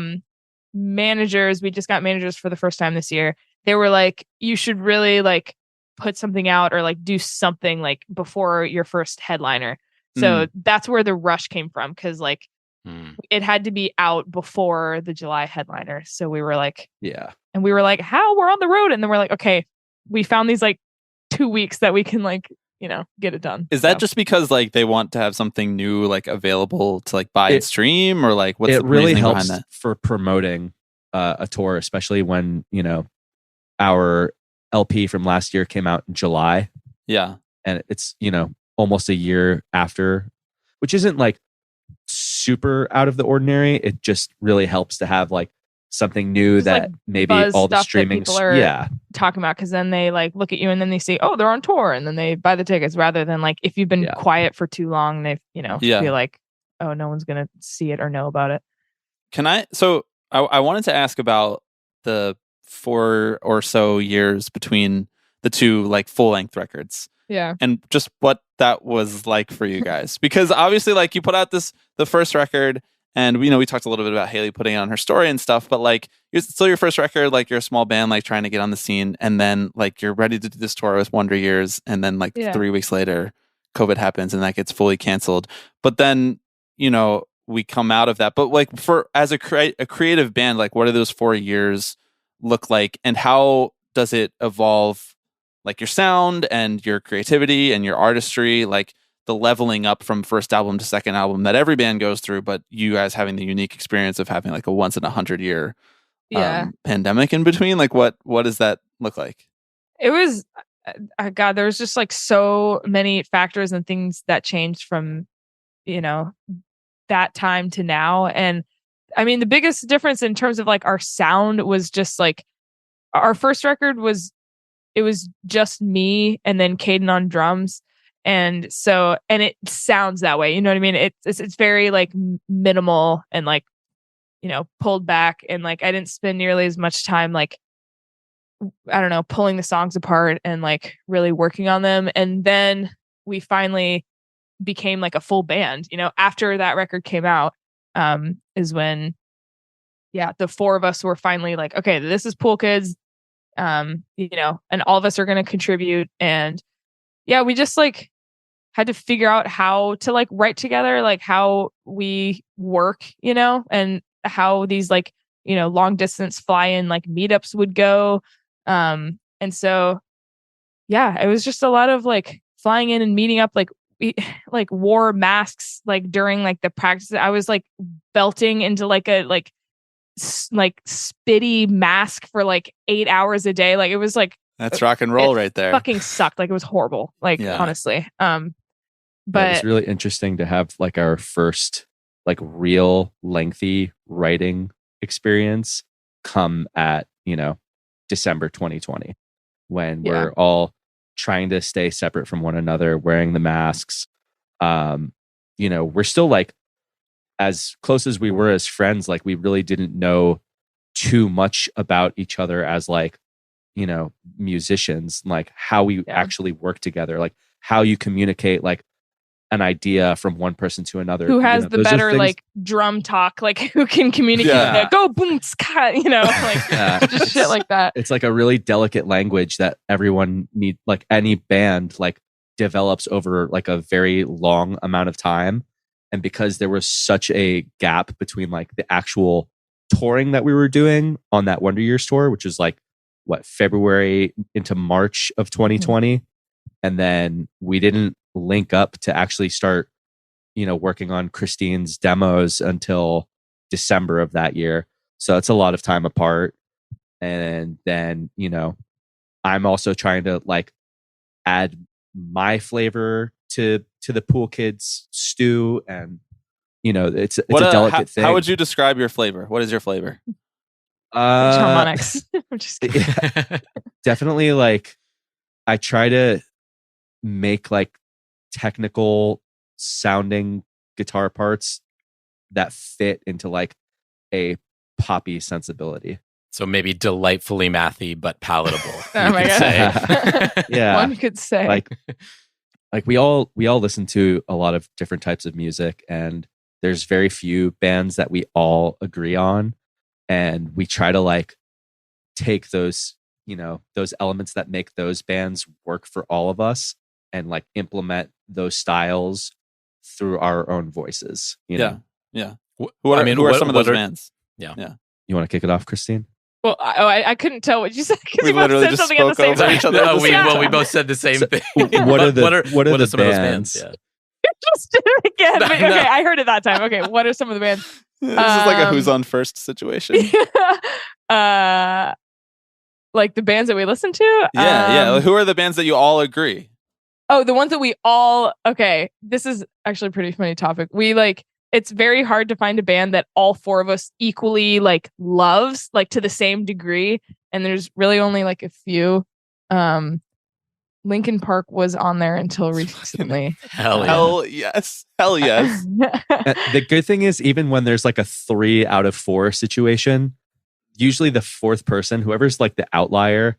managers. We just got managers for the first time this year. They were like, you should really like put something out or like do something like before your first headliner. So that's where the rush came from, because like it had to be out before the July headliner. So we were like, yeah. And we were like, how? We're on the road. And then we're like, okay, we found these like 2 weeks that we can like, get it done. Is that just because like they want to have something new like available to like buy and stream, or like what's it the really reasoning helps behind that? for promoting a tour, especially when our LP from last year came out in July. Yeah. And it's almost a year after, which isn't like super out of the ordinary. It just really helps to have like something new Just, that like, maybe buzz all the stuff that streaming people are talking about, because then they like look at you and then they see, oh, they're on tour, and then they buy the tickets, rather than like if you've been quiet for too long, they feel like, oh, no one's gonna see it or know about it. I wanted to ask about the 4 or so years between the two like full-length records. Yeah. And just what that was like for you guys. Because obviously like you put out the first record, and we talked a little bit about Hayley putting on her story and stuff, but like it's still your first record, like you're a small band like trying to get on the scene, and then like you're ready to do this tour with Wonder Years, and then like 3 weeks later COVID happens and that gets fully canceled. But then, we come out of that. But like as a creative band, like what do those 4 years look like, and how does it evolve like your sound and your creativity and your artistry, like the leveling up from first album to second album that every band goes through, but you guys having the unique experience of having like a once in 100-year pandemic in between? Like what does that look like? It was God, there was just like so many factors and things that changed from that time to now. And I mean, the biggest difference in terms of like our sound was just like our first record was just me and then Caden on drums. And it sounds that way. You know what I mean? It's very like minimal and like, pulled back. And like, I didn't spend nearly as much time, like, I don't know, pulling the songs apart and like really working on them. And then we finally became like a full band, after that record came out, is when, the four of us were finally like, okay, this is Pool Kids, and all of us are going to contribute. And we just like had to figure out how to like write together, like how we work, and how these like, long distance fly in like meetups would go. And so, yeah, it was just a lot of like flying in and meeting up. Like we like wore masks like during like the practice. I was like belting into like a like spitty mask for like 8 hours a day. Like it was like that's rock and roll right there. Fucking sucked. Like it was horrible. Like honestly. But it was really interesting to have like our first like real lengthy writing experience come at, December 2020 when we're all trying to stay separate from one another, wearing the masks. We're still like as close as we were as friends, like we really didn't know too much about each other as like, musicians, like how we actually work together, like how you communicate like an idea from one person to another. Who has the better like drum talk, like who can communicate go boom ska, like just shit like that. It's like a really delicate language that everyone need, like any band like develops over like a very long amount of time. And because there was such a gap between like the actual touring that we were doing on that Wonder Years tour, which is like February into March of 2020. And then we didn't link up to actually start, working on Christine's demos until December of that year. So it's a lot of time apart. And then, I'm also trying to like add my flavor to the Pool Kids stew. And, it's a delicate thing. How would you describe your flavor? What is your flavor? Harmonics. I'm just kidding. Definitely like I try to make like technical sounding guitar parts that fit into like a poppy sensibility. So maybe delightfully mathy but palatable. Oh my god. Yeah. One could say. Like we all listen to a lot of different types of music, and there's very few bands that we all agree on, and we try to like take those, those elements that make those bands work for all of us and like implement those styles through our own voices. Yeah. Who are some of those bands? Yeah. You want to kick it off, Christine? Well, I couldn't tell what you said because we literally just spoke over each other. We both said the same thing. What are the some bands? Of those bands? You just did it again. But, okay, I heard it that time. Okay, what are some of the bands? This is like a who's on first situation. Like the bands that we listen to? Yeah. Who are the bands that you all agree? Oh, the ones that we all... Okay, this is actually a pretty funny topic. We like... It's very hard to find a band that all four of us equally like loves, like to the same degree. And there's really only like a few. Linkin Park was on there until recently. Hell yes. The good thing is, even when there's like a 3 out of 4 situation, usually the fourth person, whoever's like the outlier,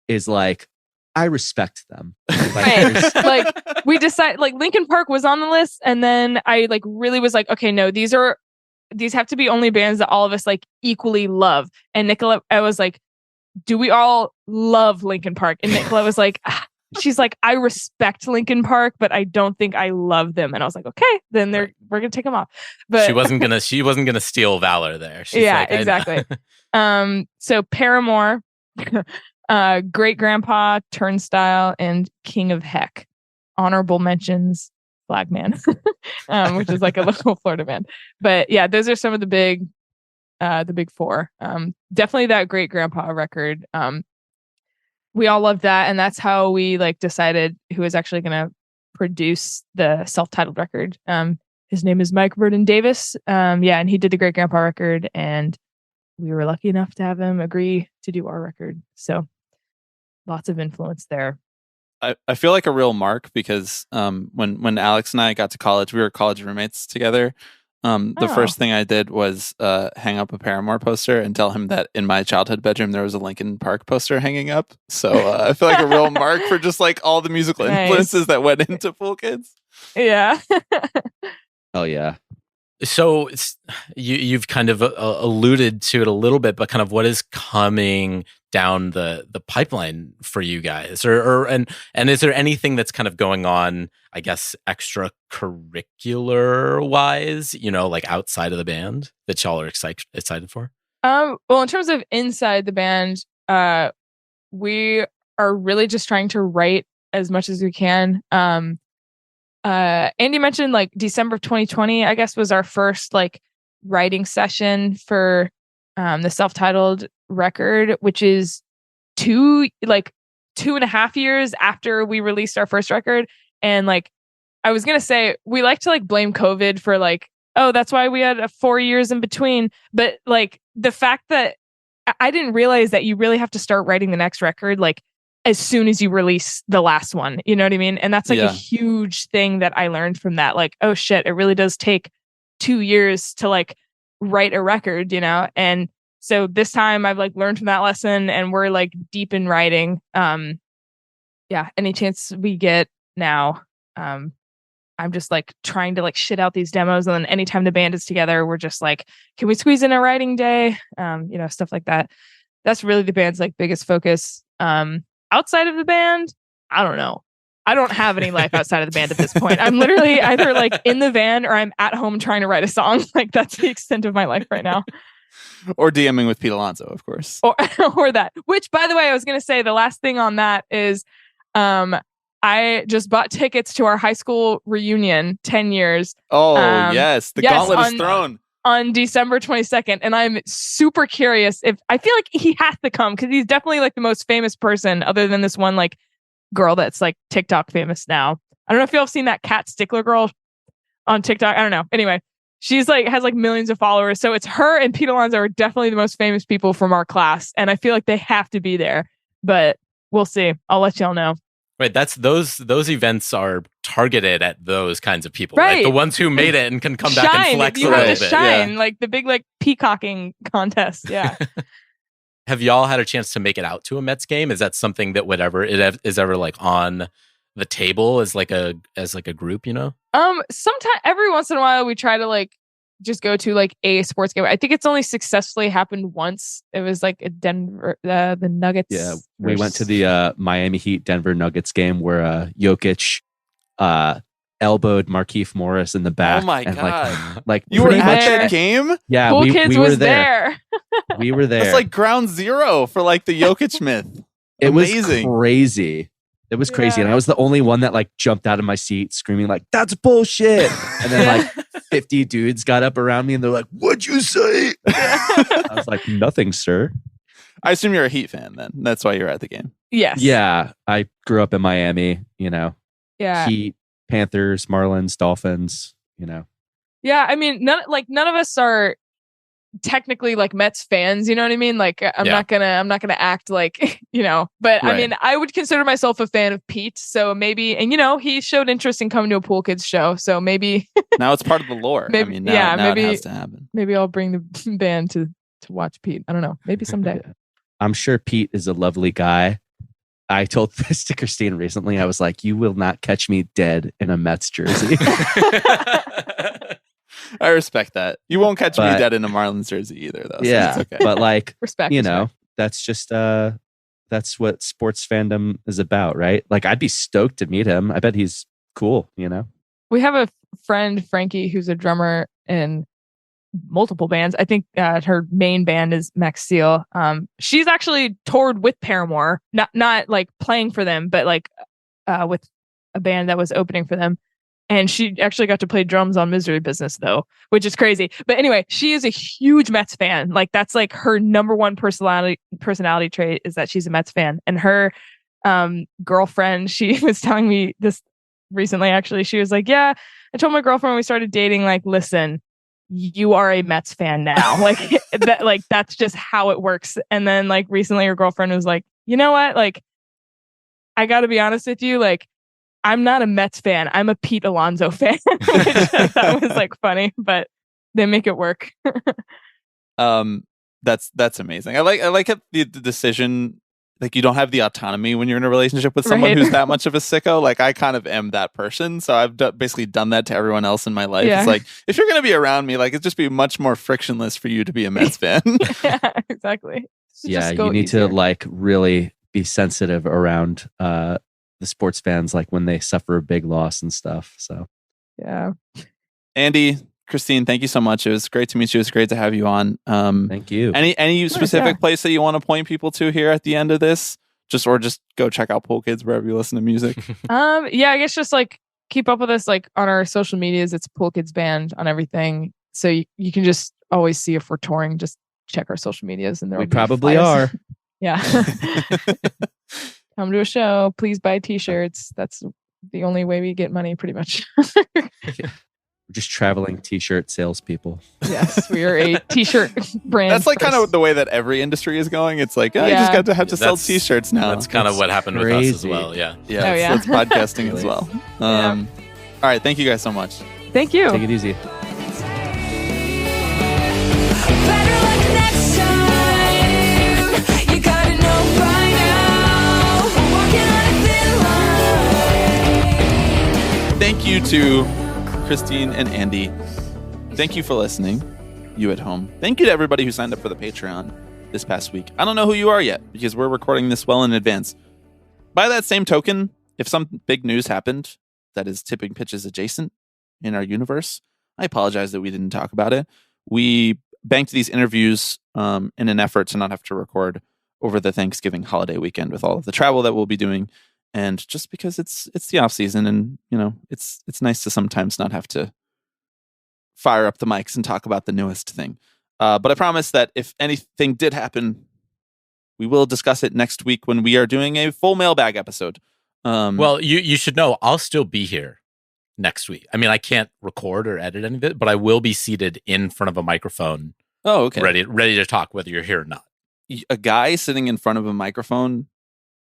is like, I respect them. Right. Like we decide, like Linkin Park was on the list, and then I like really was like, okay, no, these have to be only bands that all of us like equally love. And Nicola, I was like, do we all love Linkin Park? And Nicola was like, she's like, I respect Linkin Park, but I don't think I love them. And I was like, okay, then we're gonna take them off. But she wasn't gonna steal valor there. She's yeah, like, exactly. So Paramore. Great Grandpa, Turnstile, and King of Heck. Honorable mentions, Flagman, which is like a little Florida band. But yeah, those are some of the big four. Definitely that Great Grandpa record. We all loved that, and that's how we like decided who was actually going to produce the self-titled record. His name is Mike Verdon Davis. And he did the Great Grandpa record, and we were lucky enough to have him agree to do our record. So lots of influence there. I feel like a real mark because when Alex and I got to college, we were college roommates together. The first thing I did was hang up a Paramore poster and tell him that in my childhood bedroom there was a Linkin Park poster hanging up. So I feel like a real mark for just like all the musical influences that went into Pool Kids. Yeah. Oh yeah. So you've kind of alluded to it a little bit, but kind of what is coming down the pipeline for you guys, and is there anything that's kind of going on, I guess, extracurricular wise, like outside of the band that y'all are excited for? Well, in terms of inside the band, we are really just trying to write as much as we can. Andy mentioned like December of 2020, I guess, was our first like writing session for the self-titled record, which is 2.5 years after we released our first record. And like I was gonna say, we like to like blame COVID for like, oh, that's why we had 4 years in between. But like the fact that I didn't realize that you really have to start writing the next record like as soon as you release the last one. You know what I mean? And that's like a huge thing that I learned from that. Like, oh shit, it really does take 2 years to like write a record, you know? And so this time I've like learned from that lesson and we're like deep in writing. Any chance we get now, I'm just like trying to like shit out these demos. And then anytime the band is together, we're just like, can we squeeze in a writing day? Stuff like that. That's really the band's like biggest focus. Outside of the band, I don't know. I don't have any life outside of the band at this point. I'm literally either like in the van or I'm at home trying to write a song. Like that's the extent of my life right now. Or DMing with Pete Alonso, of course. Or that. Which, by the way, I was going to say the last thing on that is I just bought tickets to our high school reunion, 10 years. Oh, yes. The gauntlet is thrown. On December 22nd. And I'm super curious if I feel like he has to come because he's definitely like the most famous person other than this one like girl that's like TikTok famous now. I don't know if y'all have seen that Cat Stickler girl on TikTok. I don't know. Anyway, she's like has like millions of followers. So it's her and Pete Alonso are definitely the most famous people from our class. And I feel like they have to be there. But we'll see. I'll let y'all know. Right, that's those events are targeted at those kinds of people, right? Like the ones who made it and can come back and flex a little bit. Shine, like the big like peacocking contest. Yeah. Have y'all had a chance to make it out to a Mets game? Is that something that is ever like on the table as like a group? You know, sometimes every once in a while we try to like just go to like a sports game. I think it's only successfully happened once. It was like a Denver, the Nuggets. Yeah, we went to the Miami Heat Denver Nuggets game where Jokic elbowed Markieff Morris in the back. Oh my god! Like you were at that game? Yeah, Cool we Kids were was there. We were there. It's like ground zero for like the Jokic myth. It Amazing. was crazy. It was crazy. And I was the only one that like jumped out of my seat screaming like, that's bullshit. And then like 50 dudes got up around me and they're like, what'd you say? I was like, nothing, sir. I assume you're a Heat fan then. That's why you're at the game. Yes. Yeah. I grew up in Miami, you know. Yeah. Heat, Panthers, Marlins, Dolphins, you know. Yeah. I mean, none of us are technically like Mets fans, you know what I mean? Like I'm not gonna act like, you know, but right. I mean, I would consider myself a fan of Pete. So maybe, and you know, he showed interest in coming to a Pool Kids show. So maybe now it's part of the lore. Maybe, I mean, now maybe it has to happen. Maybe I'll bring the band to watch Pete. I don't know. Maybe someday. I'm sure Pete is a lovely guy. I told this to Christine recently. I was like, you will not catch me dead in a Mets jersey. I respect that. You won't catch me dead in a Marlins jersey either, though. So yeah, it's okay. But like, respect. That's just that's what sports fandom is about, right? Like, I'd be stoked to meet him. I bet he's cool. You know, we have a friend Frankie who's a drummer in multiple bands. I think her main band is Max Seal. She's actually toured with Paramore, not like playing for them, but like with a band that was opening for them. And she actually got to play drums on Misery Business, though, which is crazy. But anyway, she is a huge Mets fan. Like, that's like her number one personality trait is that she's a Mets fan. And her girlfriend, she was telling me this recently, actually. She was like, yeah, I told my girlfriend when we started dating, like, listen, you are a Mets fan now. Like, that's just how it works. And then, like, recently her girlfriend was like, you know what? Like, I got to be honest with you, like, I'm not a Mets fan. I'm a Pete Alonso fan. That was like funny, but they make it work. That's amazing. I like the decision. Like, you don't have the autonomy when you're in a relationship with someone who's that much of a sicko. Like, I kind of am that person. So I've basically done that to everyone else in my life. Yeah. It's like, if you're going to be around me, like, it'd just be much more frictionless for you to be a Mets fan. Yeah, exactly. Yeah, you need to like really be sensitive around the sports fans, like when they suffer a big loss and stuff. So yeah. Andy, Christine, thank you so much. It was great to meet you. It's great to have you on. Thank you. Any specific place that you want to point people to here at the end of this? Just go check out Pool Kids wherever you listen to music. Yeah, I guess just like keep up with us like on our social medias. It's Pool Kids Band on everything. So you can just always see if we're touring. Just check our social medias and there We probably are. Yeah. Come to a show. Please buy t-shirts. That's the only way we get money pretty much. We're just traveling t-shirt salespeople. Yes, we are a t-shirt brand. That's like kind of the way that every industry is going. It's like, you just got to have to sell t-shirts now. That's kind of what happened with us as well. Yeah. Yeah. It's podcasting as well. All right. Thank you guys so much. Thank you. Take it easy. Thank you to Christine and Andy. Thank you for listening, you at home. Thank you to everybody who signed up for the Patreon this past week. I don't know who you are yet because we're recording this well in advance. By that same token, if some big news happened that is Tipping Pitches adjacent in our universe, I apologize that we didn't talk about it. We banked these interviews in an effort to not have to record over the Thanksgiving holiday weekend with all of the travel that we'll be doing. And just because it's the off season, and it's nice to sometimes not have to fire up the mics and talk about the newest thing. But I promise that if anything did happen, we will discuss it next week when we are doing a full mailbag episode. Well, you should know I'll still be here next week. I mean, I can't record or edit any of it, but I will be seated in front of a microphone. Oh, okay. Ready to talk, whether you're here or not. A guy sitting in front of a microphone,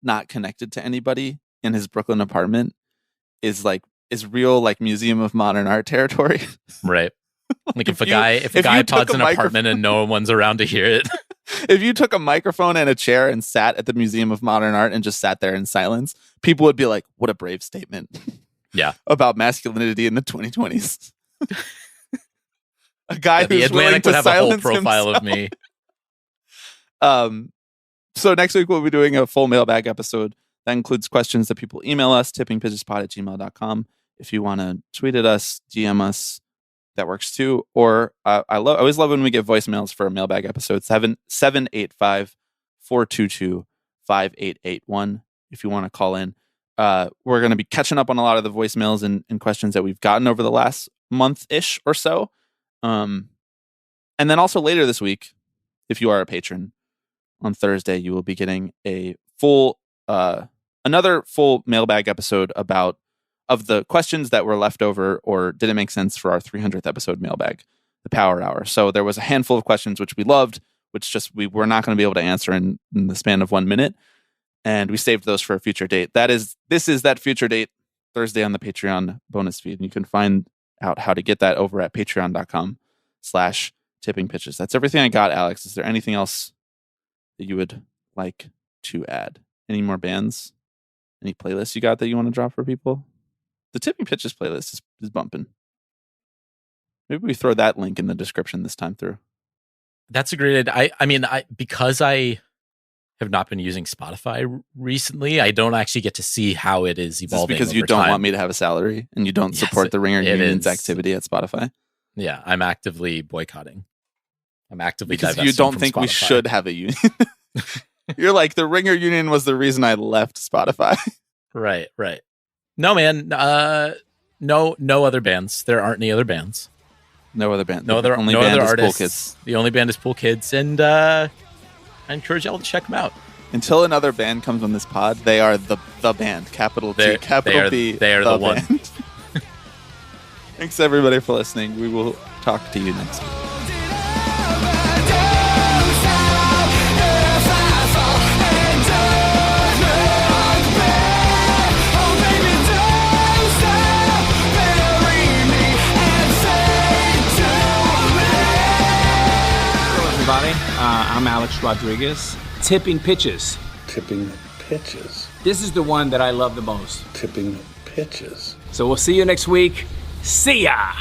not connected to anybody in his Brooklyn apartment is real like Museum of Modern Art territory. Right. Like if a guy pods an apartment and no one's around to hear it. If you took a microphone and a chair and sat at the Museum of Modern Art and just sat there in silence, people would be like, what a brave statement. Yeah. About masculinity in the 2020s. A guy who's the willing Atlantic to would have a whole silence profile himself. of me. So next week we'll be doing a full mailbag episode. That includes questions that people email us, tippingpitchespod@gmail.com. If you want to tweet at us, DM us, that works too. Or I always love when we get voicemails for a mailbag episode, 785-422-5881. If you want to call in. We're going to be catching up on a lot of the voicemails and questions that we've gotten over the last month-ish or so. And then also later this week, if you are a patron, on Thursday, you will be getting a full, another full mailbag episode of the questions that were left over or didn't make sense for our 300th episode mailbag, the Power Hour. So there was a handful of questions which we loved, which just we were not going to be able to answer in the span of 1 minute. And we saved those for a future date. This is that future date, Thursday on the Patreon bonus feed. And you can find out how to get that over at patreon.com/tippingpitches. That's everything I got, Alex. Is there anything else that you would like to add? Any more bands? Any playlists you got that you want to drop for people? The Tipping Pitches playlist is bumping. Maybe we throw that link in the description this time through. That's a great idea. I mean, because I have not been using Spotify recently, I don't actually get to see how it is evolving. Because you don't want me to have a salary and you don't support the Ringer Union's is. activity at Spotify. Yeah, I'm actively boycotting. I'm actively because divesting you don't from think Spotify. We should have a union. You're like, the Ringer Union was the reason I left Spotify. Right. No, man. No other bands. There aren't any other bands. No other band. No other artists. Pool Kids. The only band is Pool Kids, and I encourage y'all to check them out. Until another band comes on this pod, they are the band. Capital T, capital B. They are the one. Thanks everybody for listening. We will talk to you next week. Everybody, I'm Alex Rodriguez. Tipping Pitches. Tipping Pitches. This is the one that I love the most. Tipping Pitches. So we'll see you next week. See ya!